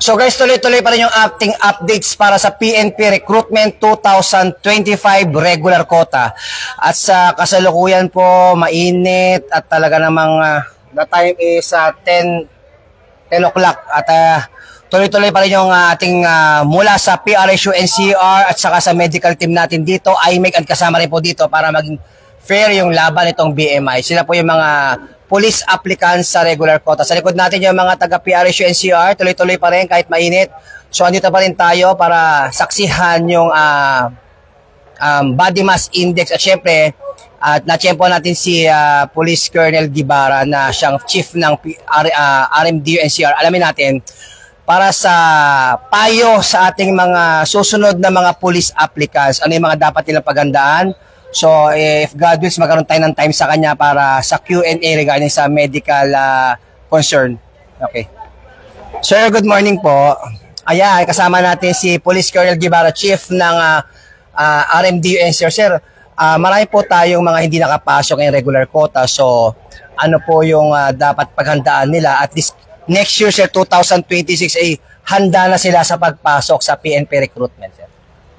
So guys, tuloy-tuloy pa rin yung acting updates para sa PNP Recruitment 2025 regular quota. At sa kasalukuyan po, mainit at talaga namang the time is 10 o'clock. At tuloy-tuloy pa rin yung ating mula sa PRSU NCR at saka sa medical team natin dito, IMEC at kasama rin po dito para maging fair yung laban nitong BMI. Sila po yung mga police applicants sa regular quota. Sa likod natin yung mga taga PRSU NCR, tuloy-tuloy pa rin kahit mainit. So andito pa rin tayo para saksihan yung body mass index at syempre at na-champo natin si Police Colonel Guevara na siyang chief ng RMDU NCR. Alamin natin para sa payo sa ating mga susunod na mga police applicants, ano yung mga dapat nilang paghandaan. So, if God wills, magkaroon tayo ng time sa kanya para sa Q&A regarding sa medical concern. Okay. Sir, good morning po. Ayan, kasama natin si Police Colonel Guevara, Chief ng RMDU NCR. Sir, marami po tayong mga hindi nakapasok ng regular quota. So, ano po yung dapat paghandaan nila? At least next year, sir, 2026, ay handa na sila sa pagpasok sa PNP recruitment, sir.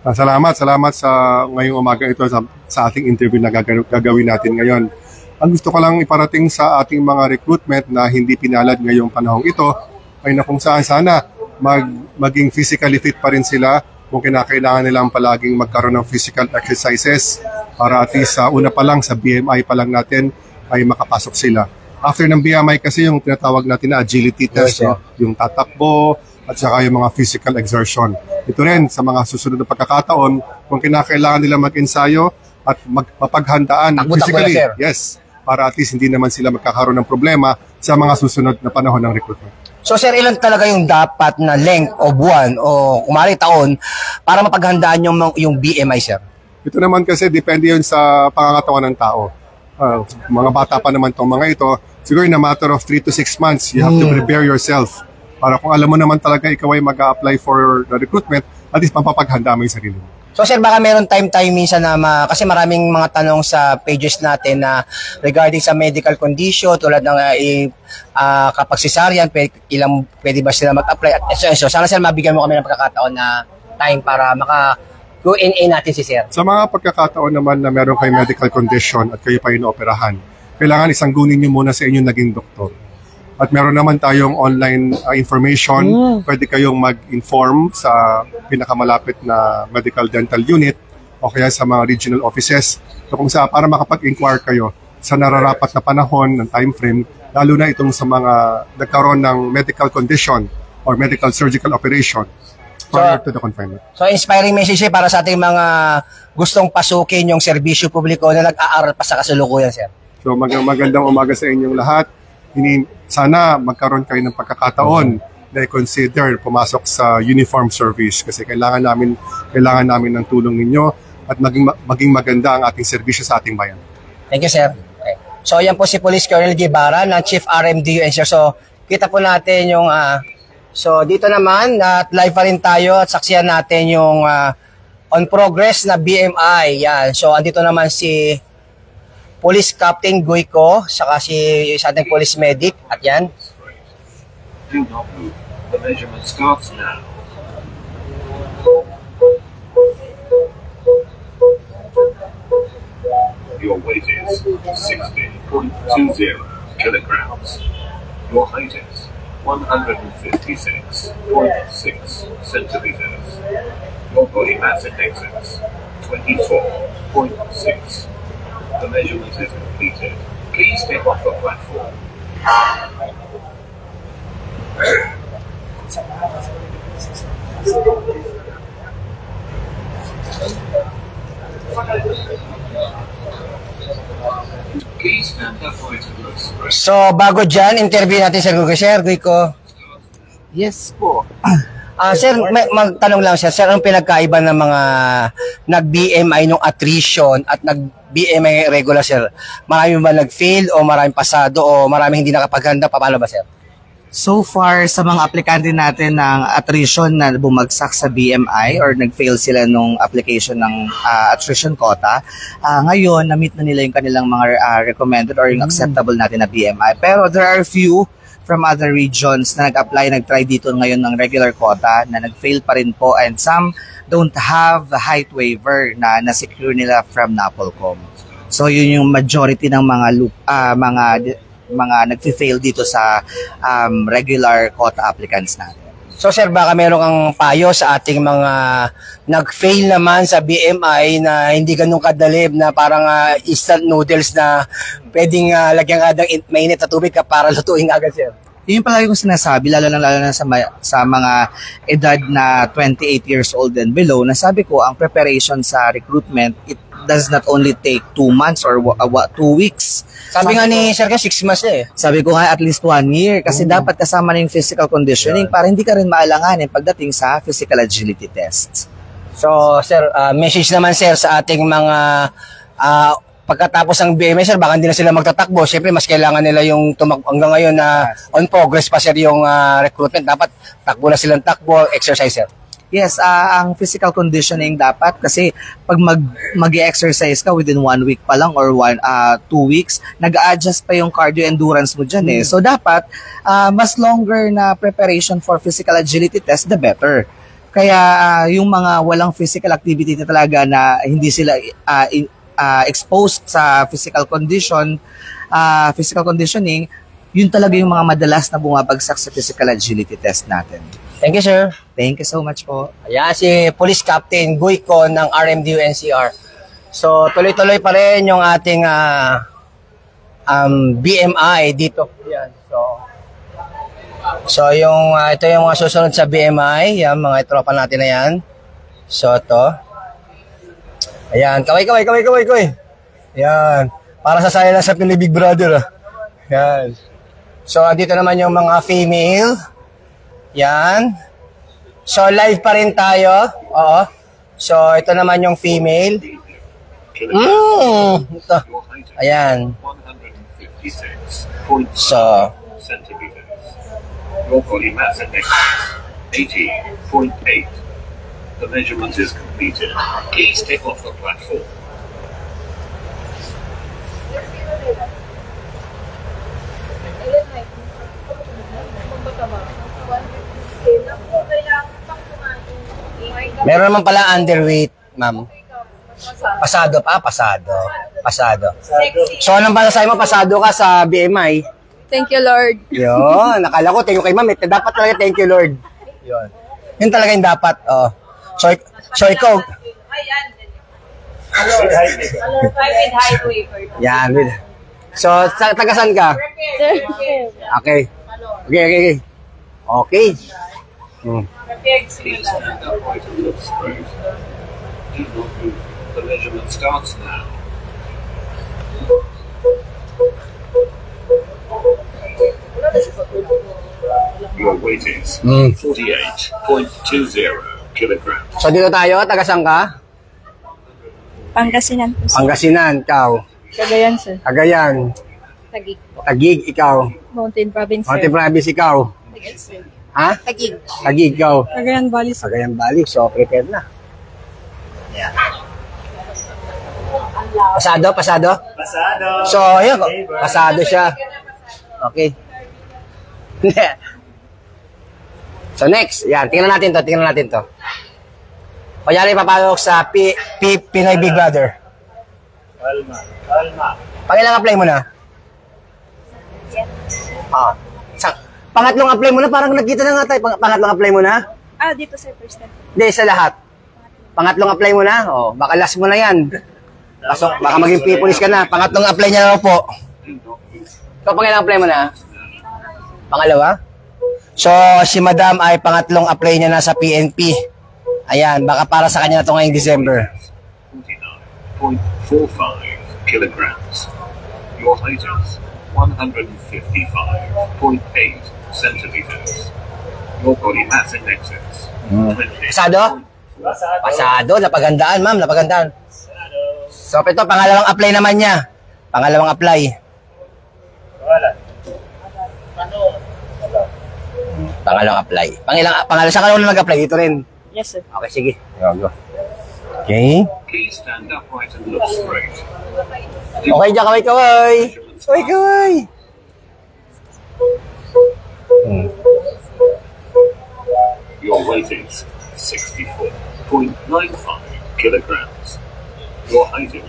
Salamat sa ngayong umaga ito sa ating interview na gagawin natin ngayon. Ang gusto ko lang iparating sa ating mga recruitment na hindi pinalad ngayong panahong ito ay na kung saan sana maging physically fit pa rin sila kung kinakailangan nilang palaging magkaroon ng physical exercises para at least una pa lang sa BMI pa lang natin ay makapasok sila. After ng BMI kasi yung tinatawag natin na agility test, yes, yung tatakbo at saka yung mga physical exertion. Ito rin sa mga susunod na pagkakataon kung kinakailangan nila mag-ensayo at mapaghandaan physically. Yes, para at least hindi naman sila magkakaroon ng problema sa mga susunod na panahon ng recruitment. So sir, ilan talaga yung dapat na length o buwan o kumari taon para mapaghandaan yung BMI, sir? Ito naman kasi depende yun sa pangangatawan ng tao. Mga bata pa naman itong mga ito, siguro in a matter of 3 to 6 months, you have to prepare yourself. Para kung alam mo naman talaga ikaw ay mag-a-apply for the recruitment, at least mapapaghanda mo yung sarili mo. So sir, baka meron time minsan na kasi maraming mga tanong sa pages natin na regarding sa medical condition, tulad ng kapag cesarean, pwede ba sila mag-apply? So sana sir, mabigyan mo kami ng pagkakataon na time para maka-Q&A natin si sir. Sa mga pagkakataon naman na meron kayong medical condition at kayo pa inooperahan, kailangan isanggunin nyo muna sa inyong naging doktor. At meron naman tayong online information. Pwede kayong mag-inform sa pinakamalapit na medical dental unit o kaya sa mga regional offices. So kung para makapag-inquire kayo sa nararapat na panahon ng time frame, lalo na itong sa mga nagkaroon ng medical condition or medical surgical operation prior to the confinement. So inspiring message para sa ating mga gustong pasukin yung serbisyo publiko na nag-aaral pa sa kasalukuyan, sir. So magandang umaga sa inyong lahat. Sana magkaroon kayo ng pagkakataon na i-consider pumasok sa uniform service kasi kailangan namin ng tulong ninyo at maging maganda ang ating serbisyo sa ating bayan. Thank you, sir. Okay. So yan po si Police Colonel Guevara ng Chief RMDU NCR. So kita po natin yung so dito naman at live pa rin tayo at saksiyan natin yung on progress na BMI. Yan. So andito naman si Police Captain Goyco, saka si ating police medic, at yan. Do not move. The measurement starts now. Your weight is 60.20 kilograms. Your height is 156.6 centimeters. Your body mass index is 24.6. The measurement is completed. Please step off the platform. Please stand up for it. So, bago dyan, interview natin si Sir Goyco. Yes po. Sir, magtanong lang siya, sir, anong pinagkaiba ng mga nag-BMI nung attrition at nag-BMI regular, sir? Marami ba nag-fail o marami pasado o marami hindi nakapaghanda? Paano ba, sir? So far, sa mga aplikante natin ng attrition na bumagsak sa BMI or nag-fail sila nung application ng attrition quota, ngayon, na-meet na nila yung kanilang mga recommended or yung acceptable natin na BMI. Pero there are few from other regions na nag-apply, nag-try dito ngayon ng regular quota na nag-fail pa rin po, and some don't have the height waiver na na-secure nila from NAPOLCOM. So yun yung majority ng mga nag-fail dito sa regular quota applicants natin. So sir, baka meron kang payo sa ating mga nag-fail naman sa BMI na hindi ganun kadalib na parang instant noodles na pwedeng lagyan ka ng mainit na tubig ka para lutuin agad, sir? Yun yung palagi kong sinasabi, lalo na sa mga edad na 28 years old and below, na sabi ko, ang preparation sa recruitment, it does not only take 2 months or 2 weeks. Sabi nga ni Sir, 6 months eh. Sabi ko nga at least 1 year kasi dapat kasama na yung physical conditioning para hindi ka rin maalanganin pagdating sa physical agility test. So, sir, message naman, sir, sa ating mga pagkatapos ng BMI, sir, baka hindi na sila magtatakbo. Siyempre, mas kailangan nila yung hanggang ngayon na on progress pa, sir, yung recruitment. Dapat takbo na silang takbo, exercise, sir. Yes, ang physical conditioning dapat kasi pag mag-exercise ka within 1 week pa lang or 2 weeks, nag-a-adjust pa yung cardio endurance mo dyan eh. So dapat, mas longer na preparation for physical agility test, the better. Kaya yung mga walang physical activity na talaga na hindi sila exposed sa physical conditioning, yun talaga yung mga madalas na bumabagsak sa physical agility test natin. Thank you, sir. Thank you so much po. Ayan, si Police Captain Guyko ng RMDU NCR. So, tuloy-tuloy pa rin yung ating BMI dito. Ayan, so yung, ito yung mga susunod sa BMI. Yan, mga tropa natin na yan. So, ito. Ayan, kaway. Ayan, para sa saya lang sa Pili Big Brother. Ayan. So, dito naman yung mga female. Yan. So, live pa rin tayo. Oo. So, ito naman yung female. Ito. Ayan. So, your body mass index 80.8. The measurement is completed. Please take off the platform. meron naman pala underweight, ma'am. Pasado pa, pasado. So, anong pasasabi mo? Pasado ka sa BMI. Thank you, Lord. Yun, nakala ko, thank you kay ma'am. Dapat talaga, thank you, Lord. Yun. Yun talaga yung dapat. Oh. So ikaw. Yan. So, tagasan ka? Okay. Okay. Please stand upright and look straight. Do not move. The measurement starts now. Your weight is 48.20 kilograms. So, dito tayo. Tagasan ka? Pangasinan po. Pangasinan, ikaw. Cagayan, sir. Cagayan. Tagig. Tagig, ikaw. Mountain Province, sir. Mountain Province, ikaw. Ha? Tagig. Tagig, ikaw. Cagayan Valley, sir. Cagayan Valley. So, prepared na. Yeah. Pasado? So, ayun. Pasado siya. Okay. So, next. Yan. Tingnan natin to. Kunyari, papalok sa Pinoy Big Brother. Kalma. Pangilang apply mo na? Pangatlong apply mo na? Parang nagkita na nga tayo. Pangatlong apply mo na? Dito, sir. First time. Hindi, sa lahat. Pangatlong apply mo na? Baka last mo na yan. Pasok, baka maging police ka na. Pangatlong apply niya na po. So, pangilang apply mo na? Pangalawa? So, si Madam ay pangatlong apply niya na sa PNP. Ayan, baka para sa kanya na ito ngayong December. 49.45 kilograms. Your height is 155.8 centimeters. Your body mass index is 20. Pasado? Pasado, napagandaan, ma'am, napagandaan. So, ito, pangalawang apply naman niya. Pangalawang apply. Pangalawang apply. Saan ka na nag-apply? Dito rin. Yes, sir. Okay, sige. Go. Okay. Please stand upright and look straight. Okay, dyan, kaway. Kaway. Your weight is 64.95 kilograms. Your height is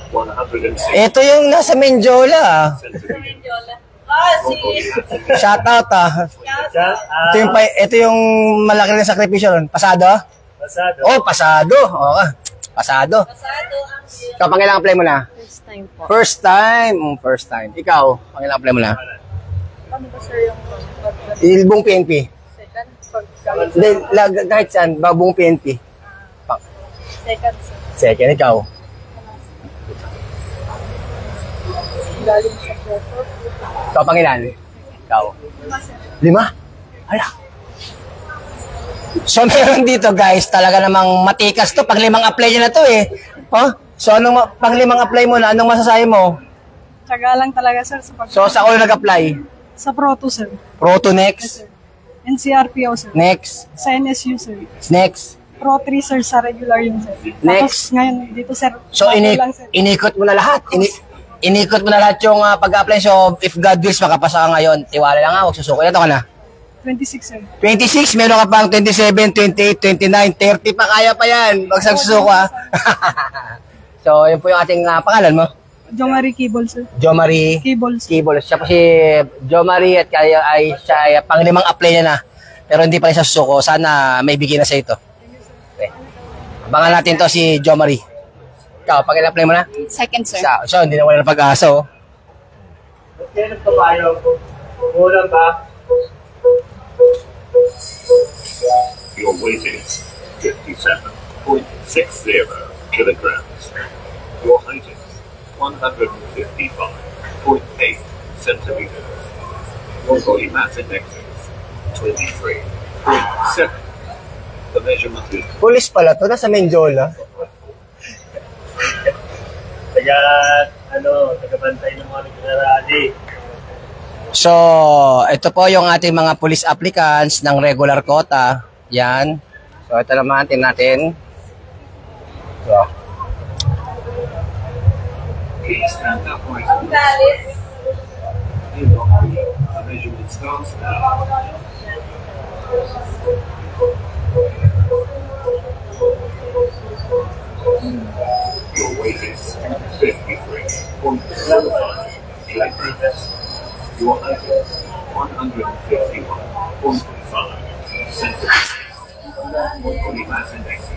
106 Ito yung nasa Menjola. centimeters. Shoutout ito yung malaki na sakripisyo nun. Pasado? Pasado. Oh, pasado. Okay. Pasado. Ikaw, pangilang apply mo na? First time po. First time. First time. Ikaw, pangilang apply mo na? Ano ba sir yung Ilbong PNP. second? Hindi, kahit saan, babong PNP. Second sir. Second, ikaw. Galing sa photo. Ikaw, pangilan? Ikaw. 5? Ala. So, meron dito, guys, talaga namang matikas to. Pang 5 apply niya na to, eh. Oh? So, pang 5 apply mo na, anong masasabi mo? Tsaga lang talaga sir sa pag- So, sa ako nag-apply? Sa Proto sir. Proto next? NCRPO sir. Next? Sa NSU sir. Next? Pro 3 sir sa regular yun sir. Next. Tapos ngayon dito sir. So, bago lang, sir. inikot mo na lahat. Inikot mo na lahat yung pag-apply. So, if God wills, makapasa ka ngayon. Tiwala lang huwag susuko. Ilan ka na? 26 sir. 26, meron ka pang 27, 28, 29, 30 pa, kaya pa yan. Huwag susuko, ha. So, yun po yung ating pangalan mo. Jomari Kibol sir. Jomari Kibol sir. Kibol. Siya po si Jomari at kaya siya ay pang 5 apply niya na. Pero hindi pa rin siya susuko. Sana may bigyan na sa ito. Okay. Abangan natin to si Jomari. Ikaw, pag apply mo na? Second sir. So, hindi na wala ng pag-asa, oh. Ba't kaya nagpapayo? Kulang ba? Your weight is 57.60 kilograms. Your height is 155.8 centimeters. Your body mass index is 23.7. The measurement is Pulis pala to, nasa Menjola. Tagabantay ng mga nagkarali. So, ito po yung ating mga police applicants ng regular quota. Yan. So, ito naman, tingnan natin. So, please stand upright. The measurement starts now. Your weight is 53.75 kilograms. Your height is 151.5 centimeters. Your body mass index is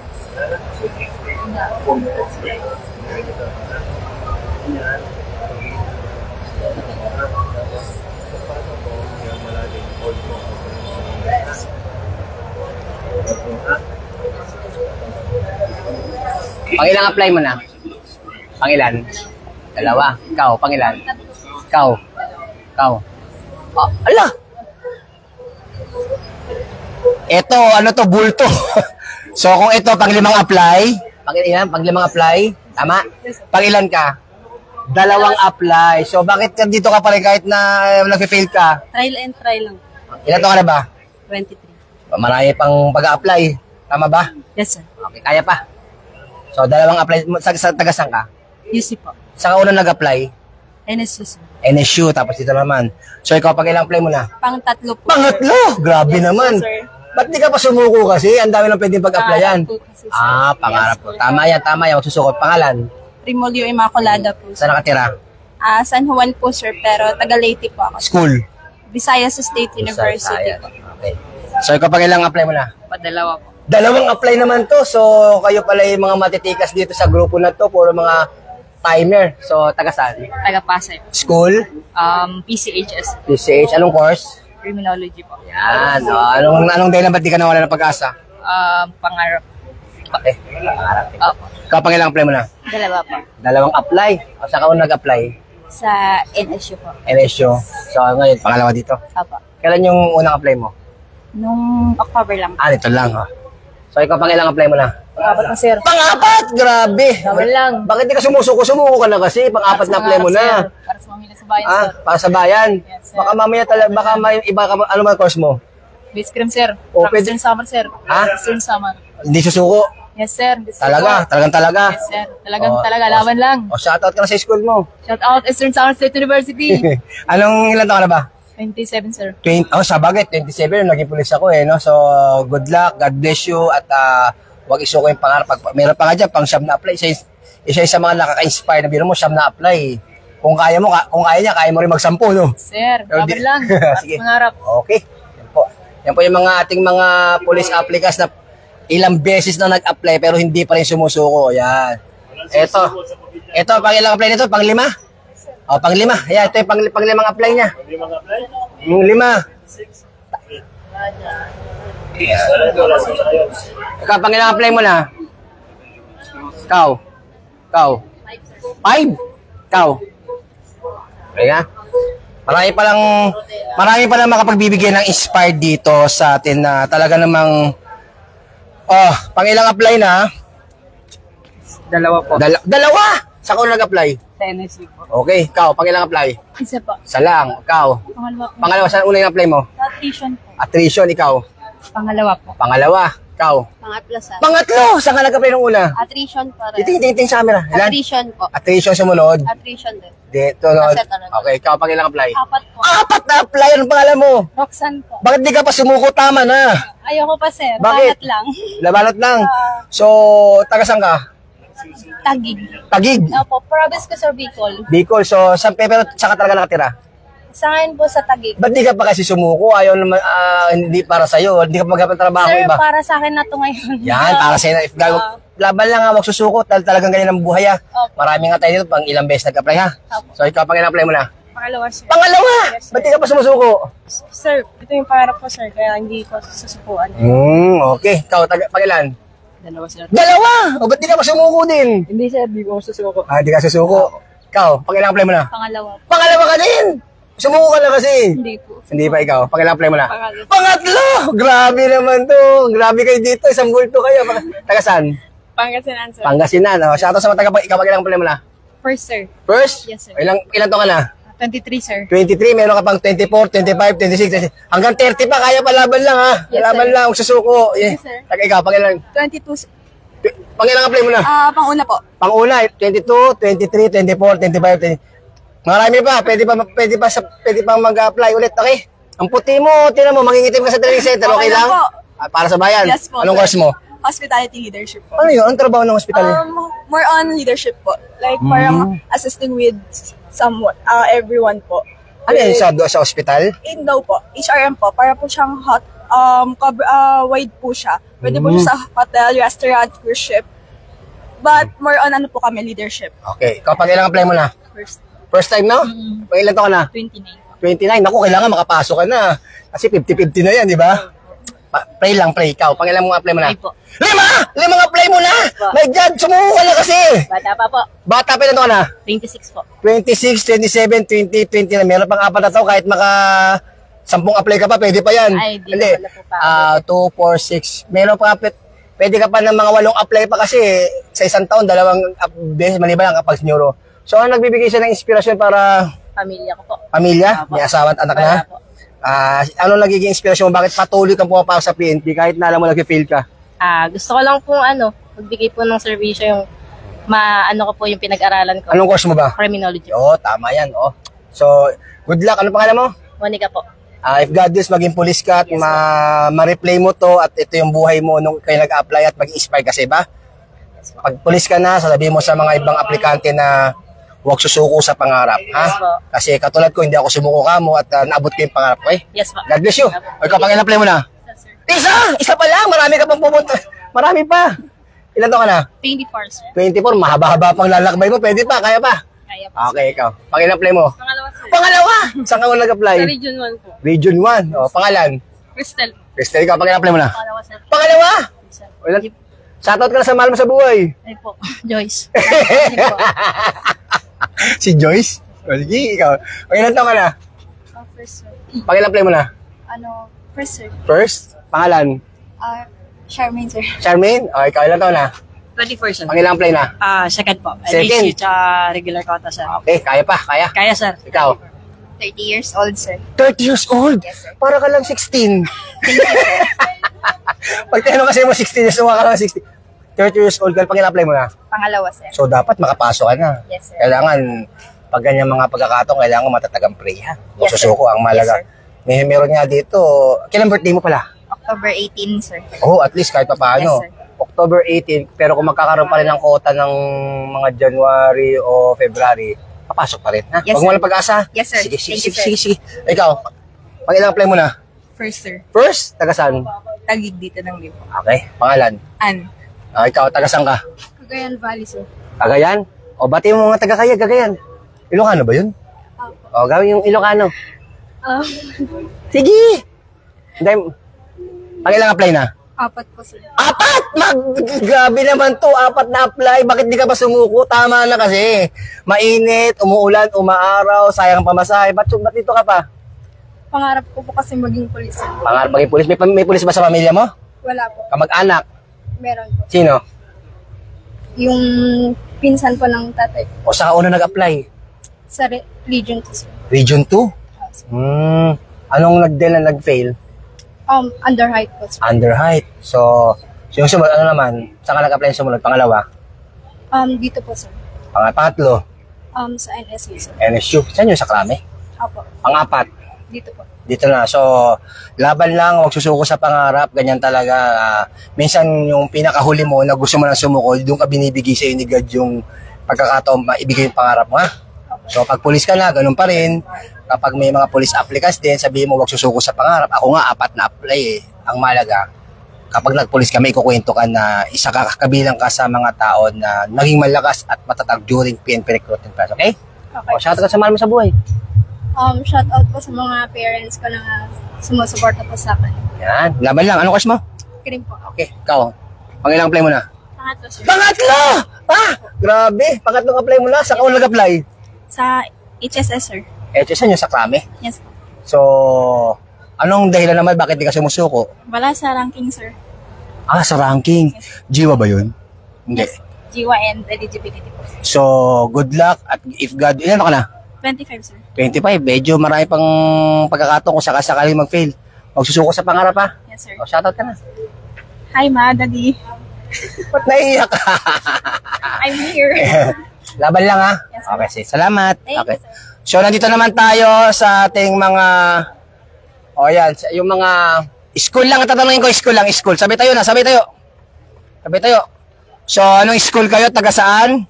23.3. pangilang apply mo na? Pangilan? Dalawa. Ikaw, pangilan? Ikaw. Ikaw. Oh, ala! Ito, ano to, bulto. So, kung ito, pang 5 apply, pang 5 apply, tama? Pangilan ka? 2 apply. So, bakit dito ka pa rin kahit na nag-fail ka? Trial and try lang. Ilan taon ka na ba? 23. Marami pang pag-apply. Tama ba? Yes sir. Okay, kaya pa. So, 2 apply. Sa taga-saan ka? UC po. Sa kaunang nag-apply? NSU sir. NSU, tapos dito naman. So, ikaw, pag ilang apply mo na? Pang-3 po. Pangatlo! Grabe naman. sir. Ba't di ka pa sumuko kasi? Ang dami nang pwedeng pag-applyan. Pangarap po kasi, sir. Pangarap po. Tama yan. Huwag susukot. Pangalan? Remolio Immaculada po sir. Saan nakatira? San Juan po sir, pero taga Leyte po ako. School? Visayas State University Sayang. po. Okay. So, ikaw, pag ilang apply mo na? Padalawa po. 2 apply naman to. So, kayo pala yung mga matitikas dito sa grupo na to. Puro mga timer. So, taga saan? Taga Pasay po. School? PCHS. PCH? Anong course? Criminology po. Yan. Anong dahilan ba't di ka nawala ng pag-asa? Pangarap. Okay. Pangarap. Opo. Ikaw, pag ilang apply mo na? Dalawa po. 2 apply. O, saan ka nag-apply? Sa NSU po. NSU. So, ngayon, pangalawa dito. Opo. Kailan yung unang apply mo? Nung October lang. Ito lang, ha? So, ikaw, pang ilang apply mo na? Pang-apat na sir. Pang-apat! Grabe! Tawal lang. Bakit di ka sumusuko? Sumuko ka na kasi. Pang-apat na apply mo na. Para sa mamila sa bayan sir. Para sa bayan. Yes, sir. Baka mamaya talaga, baka may iba ka, ano man course mo? Base cream sir. O, From pwede- Eastern Summer sir. Ha? Eastern Summer. Hindi susuko. Yes sir. This is Talaga, po. talagang talaga. Yes sir. Talagang O, talaga. Laban lang. O, shoutout ka na sa school mo. Shout out Eastern Summer State University. Anong ilan taon ka na ba? 27, sir. Sa bagay, 27, naging pulis ako eh, no? So, good luck, God bless you, at huwag isuko yung pangarap. Meron pa nga dyan, pang siyam na apply. Isa sa mga nakaka-inspire na biro mo, siyam na apply. Kung kaya mo, kung kaya niya, kaya mo rin magsampu, no? Sir, Pero babar lang. Sige. Pangarap. Okay. Yan po yung mga ating mga police applicants na ilang beses na nag-apply pero hindi pa rin sumusuko. Yan. Ito, pang ilang apply nito? Pang 5? O, pang 5. Yan, ito yung pang 5 apply niya. Hindi mga apply? Yung 5. Ikaw, pang ilang apply mo na? Ikaw. 5? Ikaw. Okay nga. Marami pa lang makapagbibigay ng inspired dito sa atin na talaga namang pang ilang apply na? Dalawa po. Dalawa! Saan ko nag-apply? Sa NSC po. Okay, ikaw, pang ilang apply? Isa po. Isa lang, ikaw. Pangalawa po. Pangalawa, saan una yung apply mo? Sa attrition po. Attrition, ikaw. Pangalawa po. Pangalawa, ikaw. Pangatlo, sir. Pangatlo, saan ka nag-apply ng una? Attrition pa rin. Titing sa camera. Ilan? Attrition po. Attrition sumunod. Attrition din. Dito, Kasi talaga. okay, ikaw, pang ilang apply? 4 po. 4 na apply, anong pangalan mo? Roxanne po. Bakit di ka pa sumuko? Tama na. Ayoko pa, sir. Bakit? Banat lang. Labanat lang. So, taga saan ka? Tagig. Tagig. Opo, province ko, sir, Bicol. Bicol. So, pero saan ka talaga nakatira? Sa ngayon po sa Tagig. Ba't di ka pa kasi sumuko? Ayaw naman, hindi para sa'yo. Hindi ka magkapang trabaho Sir, iba. para sa akin na to ngayon. Yan, para sa'yo. If laban lang nga, magsusuko. Talagang ganyan ang buhay ha. Opo. Marami nga tayo dito, pang ilang beses nag-apply ha. Opo. So, ikaw, pang ilang apply mo na? Pangalawa, sir. Pangalawa! Yes, sir. Ba't di ka pa sumusuko? Sir, ito yung pangarap ko, sir. Kaya hindi ko susukuan. Okay. Ikaw, pang ilan? Dalawa, sir. Dalawa! O, ba't di ka pa sumuko din? Hindi, sir. Hindi ko susuko. Di ka susuko. Ikaw, pang ilang apply mo na? Pangalawa po. Pangalawa ka din! Sumuko ka na kasi. Hindi po. Hindi pa ikaw. Pang ilang apply mo na? Pangatlo. Pangatlo! Grabe naman to. Grabe kayo dito. Isang bulto kayo. Taga saan? Pangasinan, sir. Pangasinan. Shoutout sa mga taga ikaw, pag ilang apply mo na? First, sir. First? Yes, sir. Ilan to ka na? 23, sir. 23, meron ka pang 24, 25, 26, 26. Hanggang 30 pa, kaya pa laban lang ha. Yes, Laban sir. lang, huwag susuko. Yes, sir. Ikaw, pag ilang? 22, Pang ilang apply mo na? pang-una po. Pang-una, 22, 23, 24, 25, 20. Marami pa, pwede pa mag-apply ulit, okay? Ang puti mo, tinan mo, mangingitim ka sa training center, okay Okay lang? lang po. Para sa bayan? Yes po, Anong sir. course mo? Hospitality leadership po. Ano yun? Anong trabaho ng hospital? More on leadership po. Like, parang assisting with someone, everyone po. Ano yun sa hospital? No po. HRM po. Para po siyang wide po siya. Pwede po siya sa hotel, restaurant, cruise ship. But more on ano po kami, leadership. Okay, kapag ilang apply mo na? First time no? Pag ilan to ka na? 29 po. 29. Naku, kailangan makapasok ka na. Kasi 50-50 na yan, di ba? Pray lang, pray. Ikaw, pang ilang mga apply mo na? 5 po. 5! 5 apply mo na! My God, sumuko ka na kasi! Bata pa po. Bata pa ilan to ka na? 26 po. 26, 27, 20, 20 na. Meron pang 4 na to, kahit 10 apply ka pa, pwede pa yan. Ay, di na pala po pa. 2, 4, 6. Meron pa, pwede ka pa ng mga 8 apply pa kasi sa isang taon, 2 beses maliban lang kapag neuro. So, ano nagbibigay siya ng inspirasyon para Pamilya ko po. pamilya? Apo. May asawa at anak na? Wala po. Ano nagiging inspirasyon mo? Bakit patuloy kang pumapasok sa PNP kahit na alam mo nag-fail ka? Gusto ko lang po magbigay po ng servisyo yung ko po yung pinag-aralan ko. Anong course mo ba? Criminology. Tama yan. So, good luck. Ano pangalan mo? Monica po. If God wills, maging police ka at ma-replay mo to at ito yung buhay mo nung kayo nag-apply at mag-inspire kasi ba? Pag police ka na, sasabihin mo sa mga ibang aplikante na huwag susuko sa pangarap. Ha? Kasi katulad ko, hindi ako sumuko ka mo at naabot ko yung pangarap ko. Yes po. God bless you. O ikaw, pang in-apply mo na? Isa pa lang. Marami ka pang pupunta. Marami pa. Ilan to ka na? 24, sir. 24. Mahaba-haba pang lalakbay mo. Pwede pa. Kaya pa. Kaya po. Okay, ikaw. Pang in-apply mo? Pangalawa, sir. Pangalawa! Saan ka mo nag-apply? Sa Region 1 po. Region 1. Pangalan? Crystal. Crystal, ikaw. Pang in-apply mo na? Pangalawa, sir. Pangalawa! Sir. Shoutout ka na sa mahal mo sa buhay. Ay po. Joyce. Si Joyce? Sige, ikaw. Ilan taon ka na? First, sir. Pang in-apply mo na? First, sir. First? Pangalan? Charmaine, sir. Charmaine? Ikaw, ilan taon na? 24, sir. Pang ilang apply na? Second po. Second? LHC tsaka regular quota, sir. Okay, kaya pa, kaya. Kaya, sir. Ikaw? 30 years old, sir. 30 years old? Yes, sir. Para ka lang 16. Pag tinanong kasi mo 16 years old, ka lang 16. 30 years old, pang ilang apply mo na? Pangalawa, sir. So, dapat makapasok ka na. Yes, sir. Kailangan pag ganyan mga pagkakataon, kailangan matatagang pray, ha? Yes, sir. Susuko ang malaga. Yes, Meron nga dito, kailan birthday mo pala? October 18, sir. Oh, at least kahit pa paano. Yes, sir. October 18, pero kung magkakaroon pa rin ng kota ng mga January o February, papasok pa rin, ha? Yes, Huwag mo sir. lang pag-asa. Yes, sir. Sige, Thank sige, you, sir. sige, sige. Ikaw, pag ilang apply mo na? First, sir. First, taga saan? Tagig dito ng Libo. Okay, pangalan? An. Ikaw, taga saan ka? Cagayan Valley, sir. Cagayan? O, bati mo mga taga Cagayan. Ilocano ba yun? O, gawin yung Ilocano. Sige! Hindi, pag ilang apply na? 4 po, sir. 4! Grabe naman to, 4 na apply. Bakit di ka ba sumuko? Tama na kasi. Mainit, umuulan, umaaraw, sayang pamasahe. Ba't dito ka pa? Pangarap ko po kasi maging pulis. Pangarap maging pulis. May pulis ba sa pamilya mo? Wala po. Kamag-anak? Meron po. Sino? Yung pinsan po ng tatay ko. O saan ka una nag-apply? Sa Legion 2, sir. Region 2? Anong nag-fail? Under height po, sir. Under height. So, yung sumunod, ano naman? Saan ka nag-apply yung sumunod? Pangalawa? Dito po, sir. Pangatlo? Sa NSU, sir. NSU. Saan yung sa Krame? Opo. Pangapat? Dito po. Dito na. So, laban lang, huwag susuko sa pangarap. Ganyan talaga. Minsan, yung pinakahuli mo na gusto mo lang sumuko, doon ka binibigay sa ni God yung pagkakataon, maibigay yung pangarap mo, ha? So, pag pulis ka na, ganun pa rin. Kapag may mga police applicants din, sabihin mo, huwag susuko sa pangarap. Ako nga, 4 na apply eh. Ang malaga, kapag nagpulis ka, may ikukwento ka na isa ka, kabilang ka sa mga tao na naging malakas at matatag during PNP recruitment process. Okay? Okay. O, shout out ka sa mahal mo sa buhay. Shout out po sa mga parents ko na sumusuporta po sa akin. Yan. Laban lang. Anong course mo? Kirim po. Okay. Ikaw. Pangilang apply mo na? Pangatlo, sir. Pangatlo! Grabe. Pangatlong apply mo na. Saan ka nag-apply? Sa HSS, sir. Saan yung sa Krame? Yes po. So, anong dahilan naman bakit di ka sumusuko? Wala sa ranking, sir. Sa ranking. Jiwa ba yun? Hindi. Yes. GWA and eligibility po, sir. So, good luck at if God, ilan ka na? 25, sir. 25. Medyo marami pang pagkakataon kung sakasakali mag-fail. Huwag susuko sa pangarap, ha? Yes, sir. O, shoutout ka na. Hi, Ma, Daddy. Ba't naiiyak ka? I'm here. Laban lang, ha? Yes, sir. Okay, sige. Salamat. Thank Okay. you, sir. So, nandito naman tayo sa ating mga, yung mga, school lang, tatanungin ko, school lang, school. Sabi tayo na, sabi tayo. So, anong school kayo? Taga saan?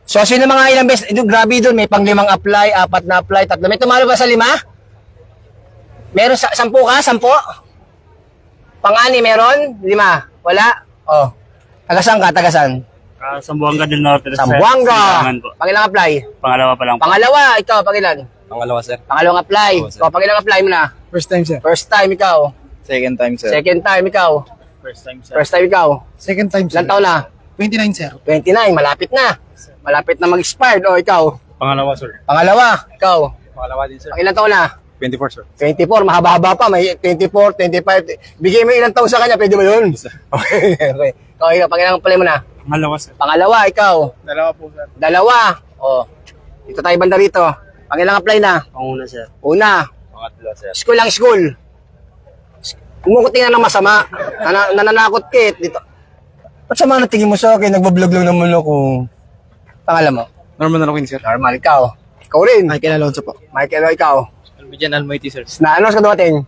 So, sino mga ilang beses? Grabe doon, may pang 5 apply, 4 na apply, 3. May tumalo ba sa 5? Meron 10 ka? 10? Pang-ani meron? 5? Wala? Oh. Taga saan ka? Taga saan? Sambuanga del Norte. Sambuanga! Pangilang apply? Pangalawa pa lang po. Pangalawa, ikaw, pangilan? Pangalawa, sir. Pangalawang apply. Ikaw, pangilang apply mo na? First time, sir. First time, ikaw? Second time, sir. Second time, ikaw? First time, sir. First time, ikaw? Second time, sir. Ilang taon na? 29, sir. 29, malapit na. Malapit na mag-expired. O, ikaw? Pangalawa, sir. Pangalawa, ikaw? Pangalawa din, sir. Ilang taon na? 24, sir. 24, mahaba-haba pa. May 24, 25. Bigay mo ilang taon sa kanya, pwede mo yun? Okay, okay. Ikaw, pangilang apply mo na? Pangalawa, sir. Pangalawa, ikaw? Dalawa po, sir. Dalawa. O, dito tayo banda rito. Pangilang apply na? Panguna, sir. Una. Pangatlo, sir. School lang school. Kung tingnan ng masama, nananakot ka dito. Ba't sama na tingin mo sa akin? Nagbablog lang naman ako. Pangalan mo? Norman Roquin, sir. Normal, ikaw. Ikaw rin. Michael Alonso po. Michael, ikaw. Albijan Almighty, sir. Na ano sa dumating?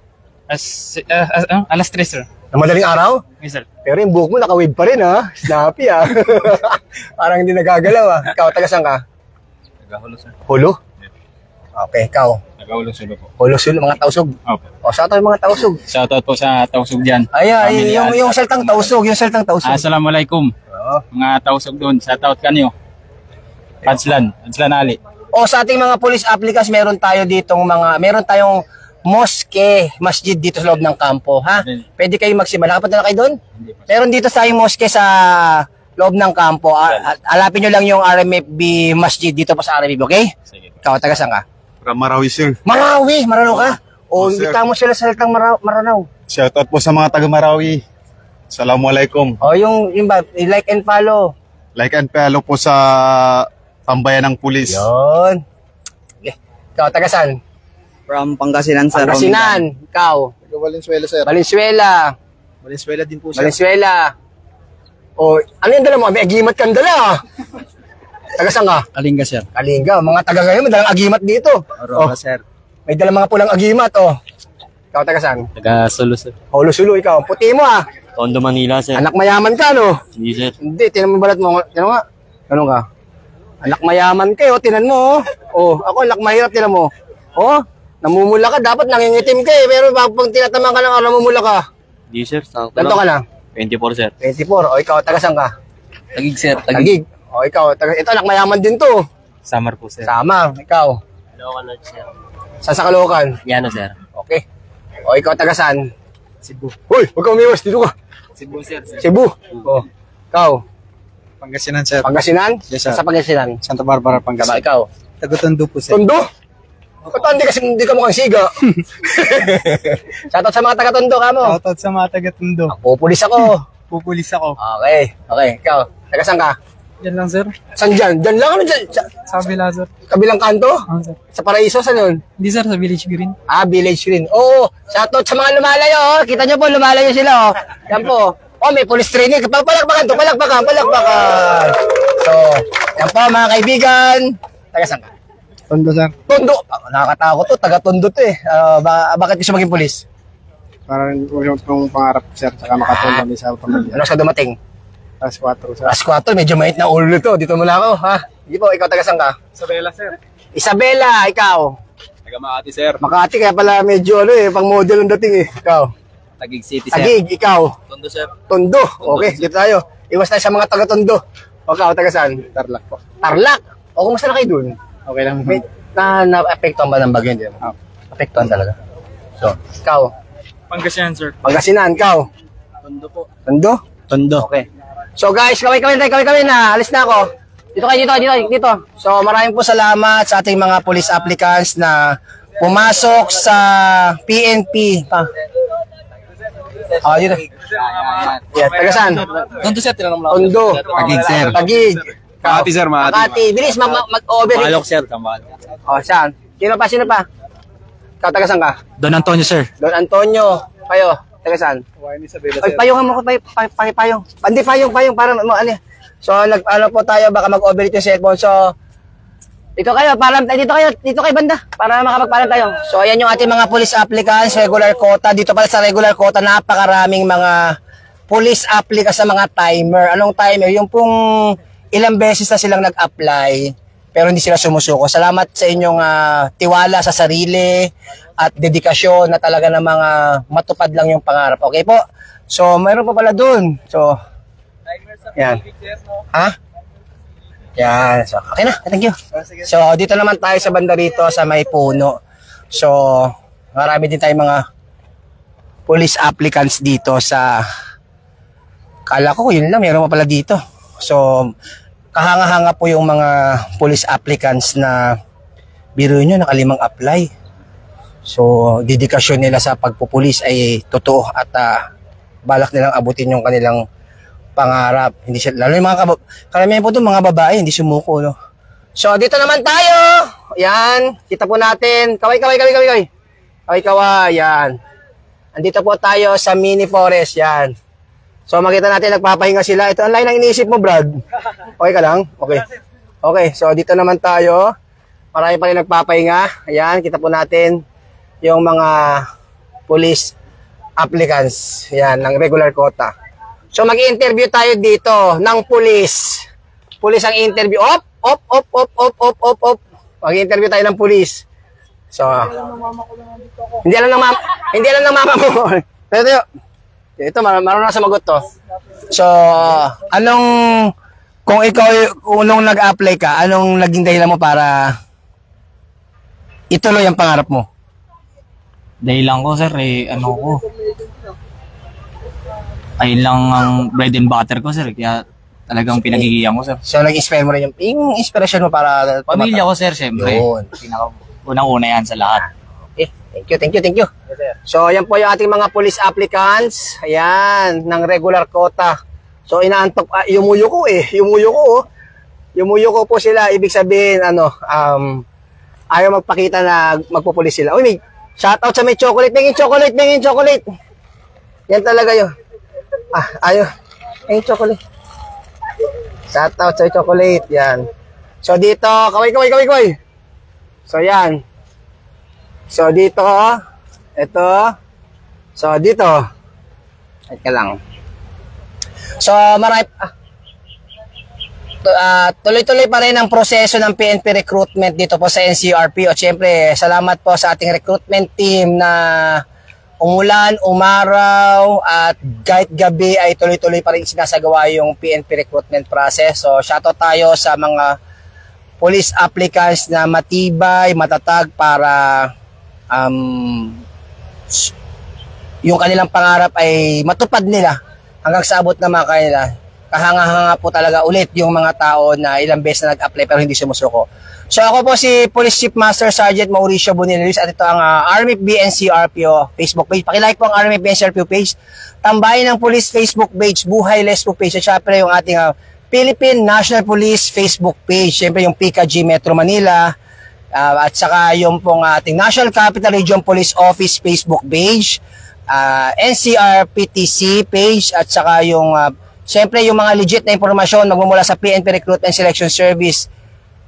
Alas 3, sir. Na madaling araw? Yes, sir. Pero yung buhok mo naka-wave pa rin, ha? Snappy, ha? Parang hindi nagagalaw, ha? Ikaw, taga saan ka? Tagahulo, sir. Hulo? Okay, ikaw. Tagahulo, sir po. Hulo, mga tausog. Opo. O, sa tayo mga tausog. Shoutout po sa tausog dyan. Ay, yung saltang tausog, yung saltang tausog. Assalamualaikum. Mga tausog doon. Shoutout kanyo. Adslan Ali. O, sa ating mga police applicants, meron tayong masjid dito sa loob ng kampo, ha? Pwede kayong magsimba. Nakapunta na kayo doon? Meron dito tayong mosque sa loob ng kampo. Alapin nyo lang yung RMFB masjid dito pa sa RMFB, okay? Sige. Ikaw, taga saan ka? Marawi, sir. Marawi! Maranaw ka? O, sir. kita mo sila sa salitang Maranaw. Shoutout po sa mga taga Marawi. Assalamualaikum. O, yung ba, like and follow. Like and follow po sa tambayan ng pulis. Yun. Okay. Ikaw, taga saan? From Pangasinan, sir. Pangasinan. Ikaw? Taga Valenzuela, sir. Valenzuela. Valenzuela din po, sir. Valenzuela. O, ano yung dala mo? May agimat kang dala. Taga saan ka? Kalinga, sir. Kalinga. Mga taga ngayon, may dalang agimat dito. Aurora, sir. May dalang mga pulang agimat, Ikaw taga saan? Taga Solo, sir. Sulu, ikaw. Puti mo, Tondo, Manila, sir. Anak mayaman ka, no? Hindi, sir. Hindi, tinan mo balat mo. Tinan mo nga. Ganun ka. Anak mayaman kayo, tinan mo, ako anak mahirap, tinan mo. Namumula ka, dapat nangingitim ka pero pag tinatamaan ka lang, namumula ka. Hindi, sir. Ganto ka lang? 24, sir. 24. Ikaw, taga saan ka? Tagig, sir. Tagig. Ikaw, ito anak mayaman din to. Samar po, sir. Samar. Ikaw? Caloocan, sir. Saan sa Caloocan? Piano, sir. Okay. Ikaw, taga saan? Cebu. Hoy, huwag kang umiwas, dito ka. Cebu, sir. Cebu. Ikaw? Pangasinan, sir. Pangasinan? Yes, sir. Sa Pangasinan? Santa Barbara, Pangasinan. Ikaw? Taga Tondo po, sir. Tondo? Ba't hindi ka mukhang siga? Shoutout sa mga taga-Tondo ka mo. Shoutout sa mga taga Tondo. Pupulis ako. Pupulis ako. Okay. Ikaw, taga saan ka? Diyan lang, sir. Saan dyan? Dyan lang, dyan? Sa kabila, sir. Kabilang kanto? Sir. Sa Paraiso, saan yun? Hindi, sir. Sa Village Green. Village Green. Oo, shoutout sa mga lumalayo, Kita nyo po, lumalayo sila, Yan po. May police training. Palakpakan to, palakpakan. So, yan po, mga kaibigan. Taga saan ka? Tondo, sir. Tondo. Nakakatakot to, taga-Tondo to bakit gusto maging police? Parang yung pangarap, sir. Saka makatulong din sa pamilya. Ano sa dumating? Alas 4, sir. Alas 4, medyo mait na ulo to. Dito muna ako, Hindi po, ikaw taga saan ka? Isabela, sir. Isabela, ikaw? Taga Makati, sir. Makati, kaya pala medyo pang model ang dating Ikaw? Tagig City, sir. Tagig, ikaw? Tondo, sir. Tondo. Okay, dito tayo. Iwas tayo sa mga taga-Tondo. Ikaw, taga saan? Tarlac po. Tarlac? Kumusta na kayo dun? Okay lang. May, na-apektuhan ba ng bagyo? Hindi. Apektuhan talaga. So, ikaw? Pangasinan, sir. Pangasinan, ikaw? Tondo po. Tondo? Tondo. Okay. So guys, kaway na. Alis na ako. Dito. So maraming po salamat sa ating mga police applicants na pumasok sa PNP. Dito. Taga saan? Tondo, sir. Tondo. Tagig, sir. Tagig. Makati, sir. Makati. Bilis, mag-over. Malok, sir. Tambal. Saan? Sino pa? Ikaw, taga saan ka? Don Antonio, sir. Don Antonio. Kayo, taga saan? Ay, payungan mo ko, payong. Hindi, payong, para So, po tayo, baka mag-overheat yung cellphone. So, dito kayo, dito kayo banda, para makapagpaalam tayo. So, ayan yung ating mga police applicants, regular quota. Dito pala sa regular quota, napakaraming mga police applicants sa mga timer. Anong timer? Yung pong ilang beses na silang nag-apply, pero hindi sila sumusuko. Salamat sa inyong tiwala sa sarili at dedikasyon na talaga ng mga matupad lang yung pangarap. Okay po? So, mayroon pa pala dun. So, yan. Yan. So, okay na. Thank you. So, dito naman tayo sa banda rito sa may puno. So, marami din tayong mga police applicants dito sa... Kala ko, yun lang. Mayroon pa pala dito. So, kahanga-hanga po yung mga police applicants na biro nyo, nakalimang apply. So, dedikasyon nila sa pagpupulis ay totoo at balak nilang abutin yung kanilang pangarap. Hindi sila, lalo yung mga karamihan po ito, mga babae, hindi sumuko, no? So, dito naman tayo. Yan. Kita po natin. Kaway. Yan. Andito po tayo sa mini forest. Yan. So, makita natin, nagpapahinga sila. Ito ang line ang iniisip mo, Brad. Okay ka lang? Okay. So, dito naman tayo. Marami pa rin nagpapahinga. Ayan, kita po natin yung mga police applicants. Yan, ng regular quota. So, mag-i-interview tayo dito ng police. Police ang interview. Op. Mag-i-interview tayo ng police. So, hindi alam ng mama mo. Ito, marunong na sumagot to. So, kung nung nag-apply ka, anong naging dahilan mo para ituloy ang pangarap mo? Dahilan ko, sir, ayun lang ang bread and butter ko, sir. Kaya talagang pinagigiyan ko, sir. So, nag-inspire mo rin yung inspiration mo para... Pamilya ko, sir, siyempre. Yun. Unang-una yan sa lahat. Okay. Thank you. So, yan po yung ating mga police applicants. Ayan, ng regular quota. So, inaantok, yumuyo ko. Yumuyo ko po sila. Ibig sabihin, ayaw magpakita na magpupulis sila. Uy, may shoutout sa may chocolate. Tingin chocolate. Yan talaga yun. Ayaw. Tingin chocolate. Shoutout sa chocolate. Yan. So dito, kaway. So yan. So dito, ito. So dito. Wait ka lang. So tuloy-tuloy pa rin ang proseso ng PNP recruitment dito po sa NCRP. O syempre, salamat po sa ating recruitment team na umulan, umaraw, at kahit gabi ay tuloy-tuloy pa rin sinasagawa yung PNP recruitment process. So shoutout tayo sa mga police applicants na matibay, matatag para yung kanilang pangarap ay matupad nila hanggang sa abot na mga kanila. Kahanga-hanga po talaga ulit yung mga tao na ilang beses na nag-apply pero hindi sumusuko. So ako po si Police Chief Master Sergeant Mauricio Bonilis at ito ang Army BNCRPO Facebook page. Pakilike po ang Army BNCRPO page. Tambayan ng Police Facebook page, Buhay Facebook page, at syempre yung ating Philippine National Police Facebook page. Syempre yung PKG Metro Manila. At saka yung pong ating National Capital Region Police Office Facebook page, NCRPTC page, at saka yung siyempre yung mga legit na impormasyon magmumula sa PNP Recruitment Selection Service,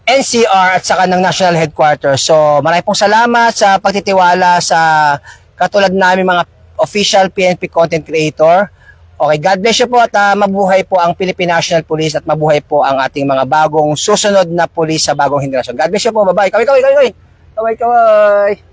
NCR, at saka ng National Headquarters. So maraming pong salamat sa pagtitiwala sa katulad namin mga official PNP content creator. Okay, God bless you po at mabuhay po ang Philippine National Police at mabuhay po ang ating mga bagong susunod na police sa bagong henerasyon. God bless you po. Bye-bye. Kaway.